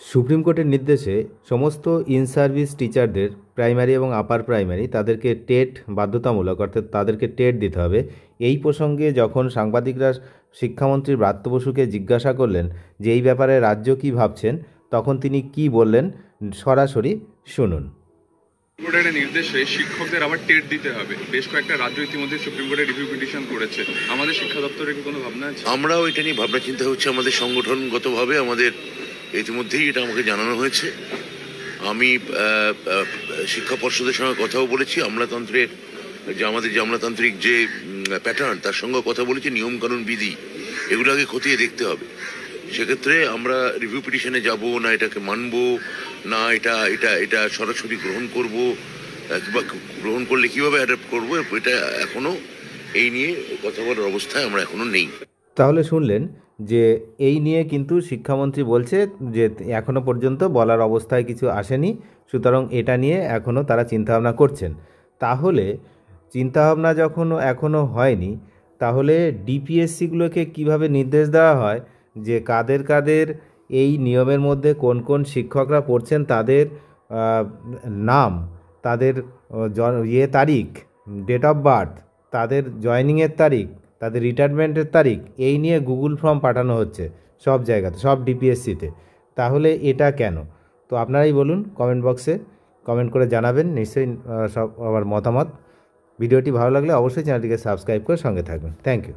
Supreme কোর্টের নির্দেশে সমস্ত ইন সার্ভিস টিচারদের প্রাইমারি এবং আপার প্রাইমারি তাদেরকে টেট বাধ্যতামূলক, অর্থাৎ তাদেরকে টেট দিতে হবে। এই প্রসঙ্গে যখন সাংবাদিকরা শিক্ষামন্ত্রী ব্রাত্য বসুকে জিজ্ঞাসা করলেন যে এই ব্যাপারে রাজ্য কী ভাবছেন, তখন তিনি কি বললেন সরাসরি শুনুন। কোর্টের নির্দেশে শিক্ষকদের আবার টেট দিতে হবে। বেশ কয়েকটা রাজ্য ইতিমধ্যে সুপ্রিম কোর্টে রিভিউ পিটিশন করেছে। আমাদের শিক্ষা দপ্তরের কি কোনো ভাবনা আছে? আমরাও এটা নিয়ে ভাবনা চিন্তা হচ্ছে আমাদের সংগঠনগতভাবে। আমাদের ইতিমধ্যেই এটা আমাকে জানানো হয়েছে। আমি শিক্ষা পর্ষদের সঙ্গে কথাও বলেছি। আমলাতন্ত্রের যে আমাদের যে আমলাতান্ত্রিক যে প্যাটার্ন, তার সঙ্গে কথা বলেছি। নিয়মকানুন বিধি এগুলো আগে খতিয়ে দেখতে হবে। সেক্ষেত্রে আমরা রিভিউ পিটিশনে যাব না, এটাকে মানব না, এটা এটা এটা সরাসরি গ্রহণ করব, কিংবা গ্রহণ করলে কীভাবে অ্যাডাপ্ট করবো, এটা এখনও এই নিয়ে কথা বলার অবস্থায় আমরা এখনও নেই। তাহলে শুনলেন যে এই নিয়ে কিন্তু শিক্ষামন্ত্রী বলছে যে এখনও পর্যন্ত বলার অবস্থায় কিছু আসেনি, সুতরাং এটা নিয়ে এখনও তারা চিন্তাভাবনা করছেন। তাহলে চিন্তাভাবনা যখন এখনও হয়নি, তাহলে ডিপিএসসিগুলোকে কিভাবে নির্দেশ দেওয়া হয় যে কাদের কাদের এই নিয়মের মধ্যে কোন কোন শিক্ষকরা পড়ছেন, তাদের নাম, তাদের তারিখ, ডেট অফ বার্থ, তাদের জয়েনিংয়ের তারিখ, তাদের রিটায়ারমেন্টের তারিখ, এই নিয়ে গুগল ফর্ম পাঠানো হচ্ছে সব জায়গাতে, সব ডিপিএসসিতে। তাহলে এটা কেন? তো আপনারাই বলুন, কমেন্ট বক্সে কমেন্ট করে জানাবেন নিশ্চয়ই সব আমার মতামত। ভিডিওটি ভালো লাগলে অবশ্যই চ্যানেলটিকে সাবস্ক্রাইব করে সঙ্গে থাকবেন। Thank you.